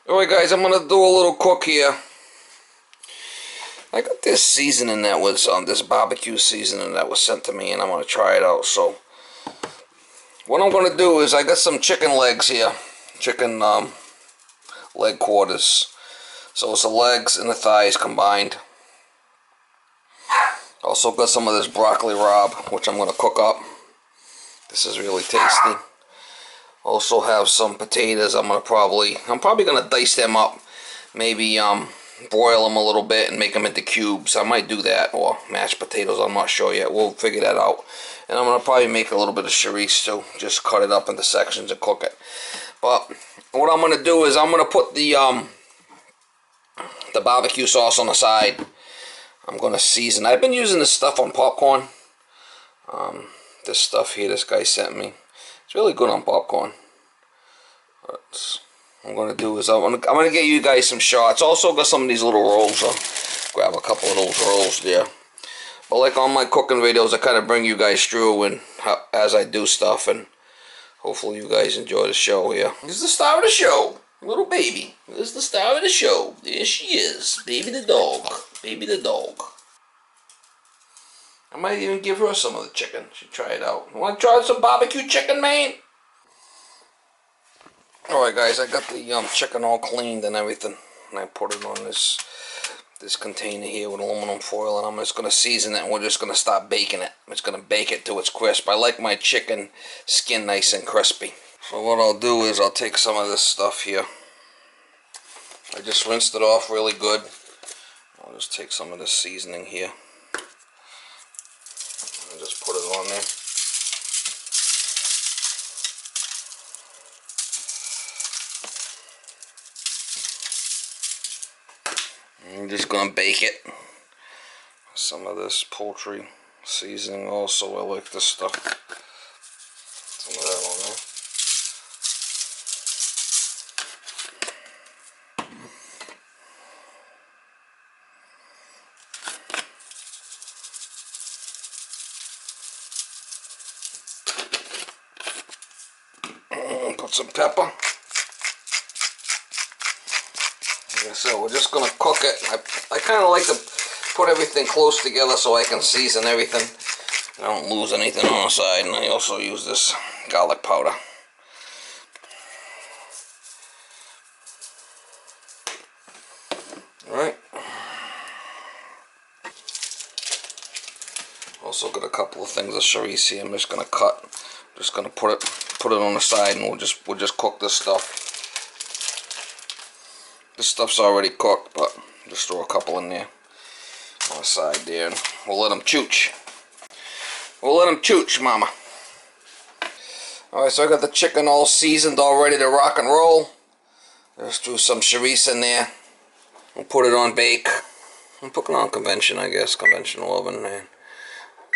Alright guys, I'm gonna do a little cook here. I got this seasoning that was this barbecue seasoning that was sent to me, and I'm gonna try it out. So what I'm gonna do is I got some chicken legs here, chicken leg quarters. So it's the legs and the thighs combined. Also got some of this broccoli rabe, which I'm gonna cook up. This is really tasty. Also have some potatoes. I'm probably gonna dice them up, maybe broil them a little bit and make them into cubes. I might do that, or mashed potatoes. I'm not sure yet. We'll figure that out. And I'm gonna probably make a little bit of chourico too. Just cut it up into sections and cook it. But what I'm gonna do is I'm gonna put the barbecue sauce on the side. I'm gonna season. I've been using this stuff on popcorn. This stuff here, this guy sent me. It's really good on popcorn. What I'm gonna do is I'm gonna get you guys some shots. Also got some of these little rolls. I'll grab a couple of those rolls there. But like on my cooking videos, I kind of bring you guys through and as I do stuff, and hopefully you guys enjoy the show here. This is the star of the show, little baby. This is the star of the show. There she is, baby the dog, baby the dog. I might even give her some of the chicken. She'll try it out. You want to try some barbecue chicken, man? Alright guys, I got the chicken all cleaned and everything. And I put it on this container here with aluminum foil. And I'm just going to season it, and we're just going to start baking it. I'm just going to bake it till it's crisp. I like my chicken skin nice and crispy. So what I'll do is I'll take some of this stuff here. I just rinsed it off really good. I'll just take some of this seasoning here. And just put it on there. I'm just gonna bake it. Some of this poultry seasoning also. I like this stuff. Some of that on there. Put some pepper. So we're just gonna cook it. I kind of like to put everything close together so I can season everything. I don't lose anything on the side, and I also use this garlic powder. Alright. Also got a couple of things of chourico here. I'm just gonna cut. Just gonna put it on the side, and we'll just cook this stuff. This stuff's already cooked, but just throw a couple in there on the side there, and we'll let them chooch. We'll let them chooch, mama. Alright, so I got the chicken all seasoned, all ready to rock and roll. Just threw some chourico in there. We'll put it on bake. I'll put it on convention, I guess, conventional oven, and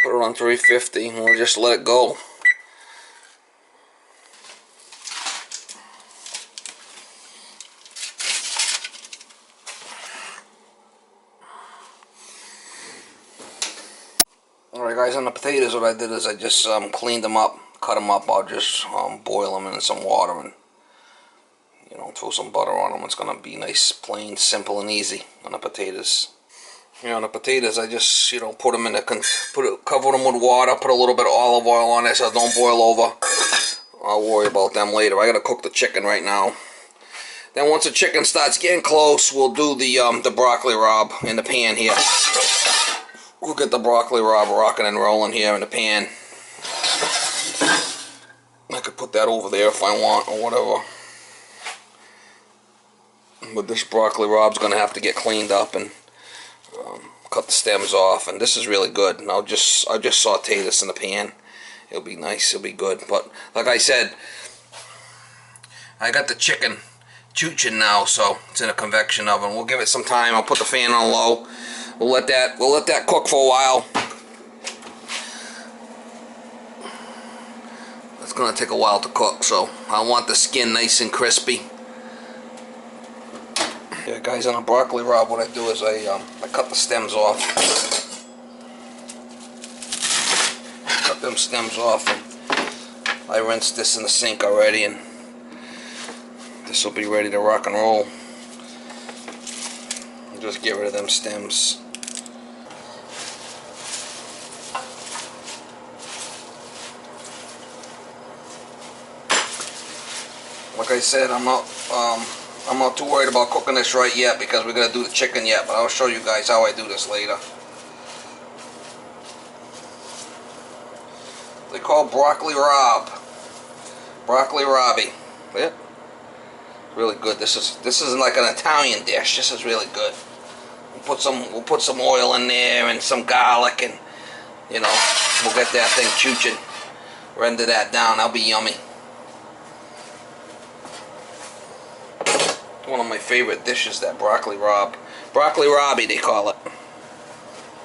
put it on 350, and we'll just let it go. Alright guys, on the potatoes, what I did is I just cleaned them up, cut them up. I'll just boil them in some water and, you know, throw some butter on them. It's going to be nice, plain, simple, and easy on the potatoes. You know, on the potatoes, I just, you know, put them in cover them with water, put a little bit of olive oil on it so don't boil over. I'll worry about them later. I got to cook the chicken right now. Then once the chicken starts getting close, we'll do the broccoli rabe in the pan here. We'll get the broccoli rabe rocking and rolling here in the pan. I could put that over there if I want, or whatever. But this broccoli rabe's going to have to get cleaned up and cut the stems off. And this is really good. And I'll just saute this in the pan. It'll be nice. It'll be good. But like I said, I got the chicken chooching now, so it's in a convection oven. We'll give it some time. I'll put the fan on low. We'll let that cook for a while. It's gonna take a while to cook, so I want the skin nice and crispy. Yeah, guys, on a broccoli rabe, what I do is I cut the stems off. Cut them stems off, and I rinsed this in the sink already, and This will be ready to rock and roll. Just get rid of them stems. Like I said, I'm not too worried about cooking this right yet because we're gonna do the chicken yet, but I'll show you guys how I do this later. They call broccoli rabe. Broccoli rabe. Yeah. Really good. This is like an Italian dish. This is really good. We'll put some oil in there and some garlic, and you know, we'll get that thing chuching. Render that down. That'll be yummy. One of my favorite dishes, that broccoli rabe. Broccoli rabe, they call it.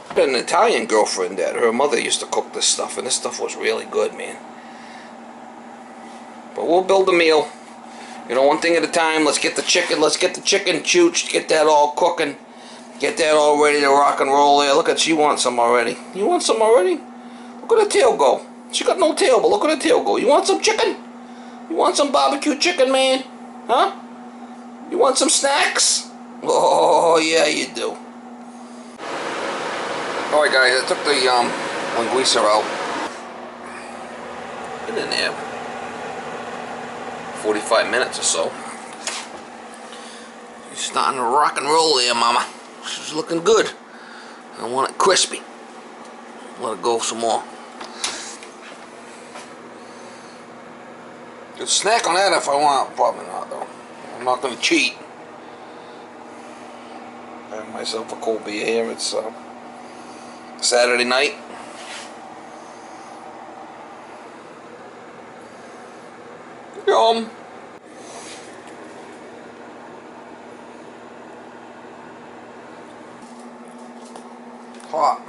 I had an Italian girlfriend that her mother used to cook this stuff, and this stuff was really good, man. But we'll build a meal. You know, one thing at a time. Let's get the chicken. Let's get the chicken chooched. Get that all cooking. Get that all ready to rock and roll there. Look at, she wants some already. You want some already? Look at her tail go. She got no tail, but look at her tail go. You want some chicken? You want some barbecue chicken, man? Huh? You want some snacks? Oh, yeah, you do. Alright, guys, I took the linguiça out. Been in there 45 minutes or so. She's starting to rock and roll there, mama. She's looking good. I want it crispy. Let it go some more. Could snack on that if I want. Probably not, though. I'm not going to cheat. I have myself a cold beer here. It's Saturday night. Yum. Hot.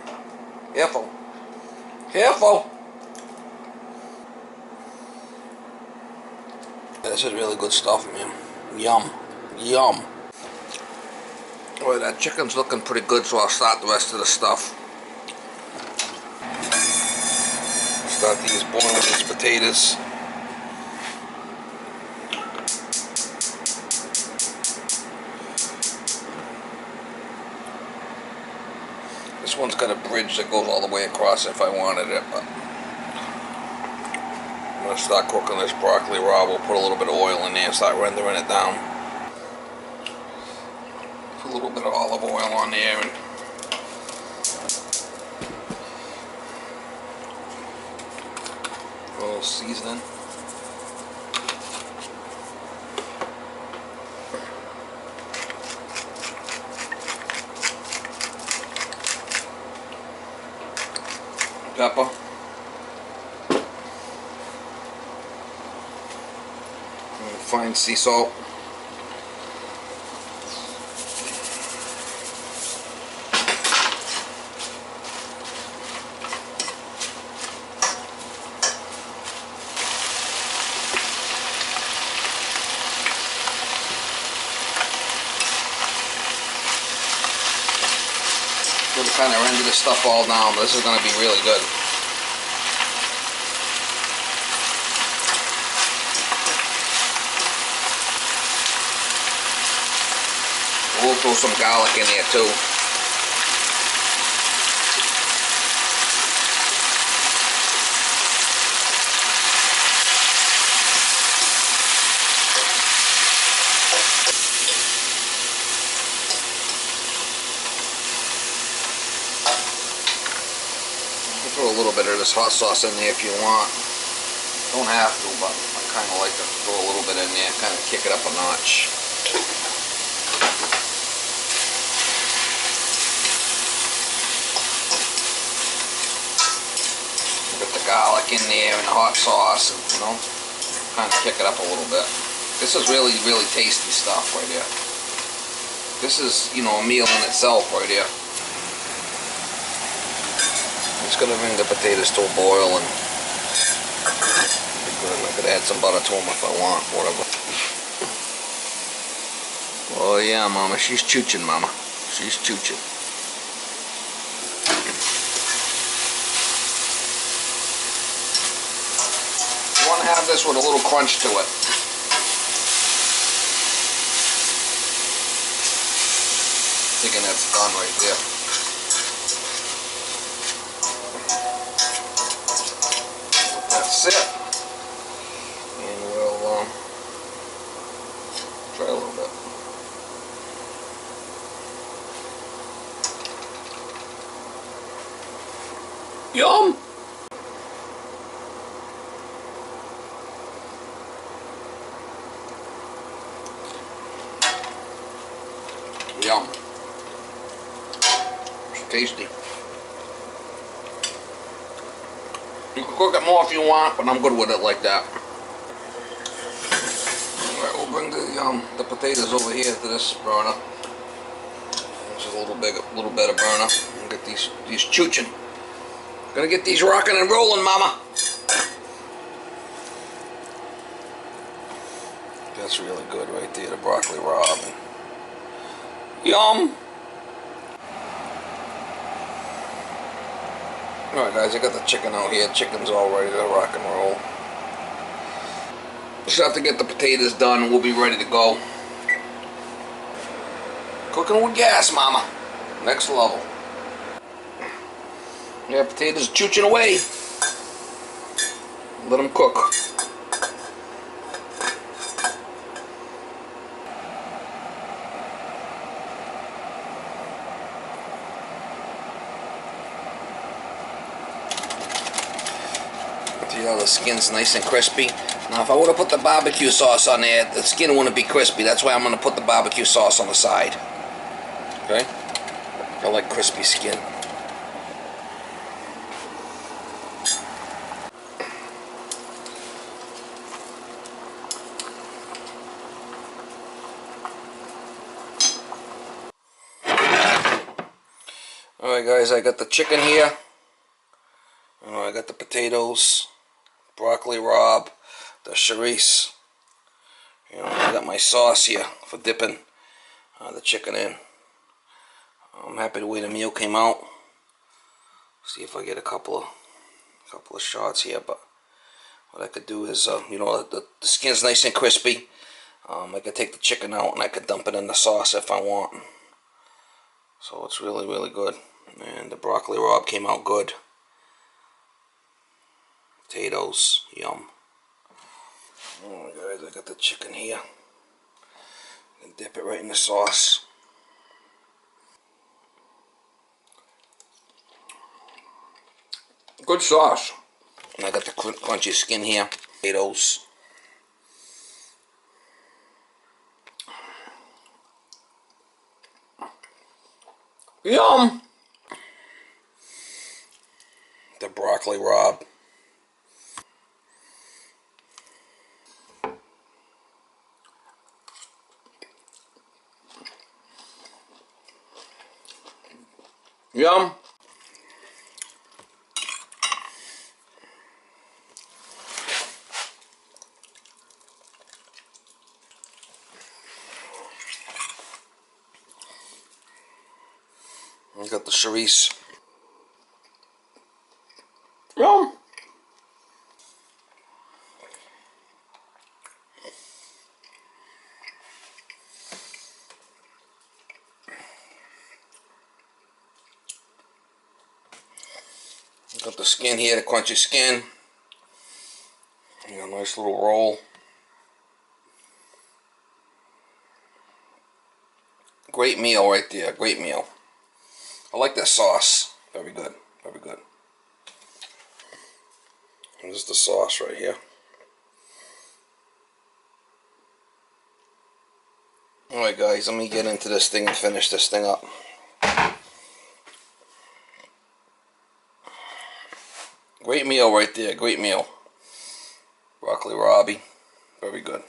Careful. Careful. This is really good stuff, man. Yum. Yum. Well, that chicken's looking pretty good, so I'll start the rest of the stuff. Start these boiling these potatoes. This one's got a bridge that goes all the way across if I wanted it, but I'm going to start cooking this broccoli rabe. We'll put a little bit of oil in there and start rendering it down. Put a little bit of olive oil on there and a little seasoning. Pepper. And fine sea salt. We'll kind of render this stuff all down, but this is going to be really good. We'll throw some garlic in there too. Throw a little bit of this hot sauce in there if you want. Don't have to, but I kind of like to throw a little bit in there, kind of kick it up a notch. Put the garlic in there and the hot sauce, and, you know, kind of kick it up a little bit. This is really, really tasty stuff right here. This is, you know, a meal in itself right here. Just gonna bring the potatoes to a boil, and I could add some butter to them if I want, whatever. Oh yeah, mama, she's chooching, mama. She's chooching. You want to have this with a little crunch to it. chicken that's done right there. That's it. And we'll try a little bit. Yum! Yum. It's tasty. You can cook it more if you want, but I'm good with it like that. Alright, we'll bring the potatoes over here to this burner. This is a little better burner. And get these chooching. Gonna get these rocking and rolling, mama. That's really good right there, the broccoli rabe. Yum! Alright guys, I got the chicken out here. Chicken's all ready to rock and roll. Just have to get the potatoes done and we'll be ready to go. Cooking with gas, mama. Next level. Yeah, potatoes chooching away. Let them cook. See how the skin's nice and crispy. Now if I would have put the barbecue sauce on there, the skin wouldn't be crispy. That's why I'm going to put the barbecue sauce on the side. Okay? I like crispy skin. Alright guys, I got the chicken here. I got the potatoes, broccoli rabe, the chourico. I got my sauce here for dipping the chicken in. I'm happy the way the meal came out. See if I get a couple of shots here, but what I could do is, the skin's nice and crispy. I could take the chicken out and I could dump it in the sauce if I want. So it's really, really good. And the broccoli rabe came out good. Potatoes, yum. Alright guys, I got the chicken here. And dip it right in the sauce. Good sauce. And I got the crunchy skin here. Potatoes. Yum! The broccoli rabe. Yum! I got the chourico. Yum! Got the skin here, the crunchy skin. A nice little roll. Great meal right there, great meal. I like that sauce. Very good, very good. And this is the sauce right here. Alright guys, let me get into this thing and finish this thing up. Great meal right there, great meal. Broccoli rabe, very good.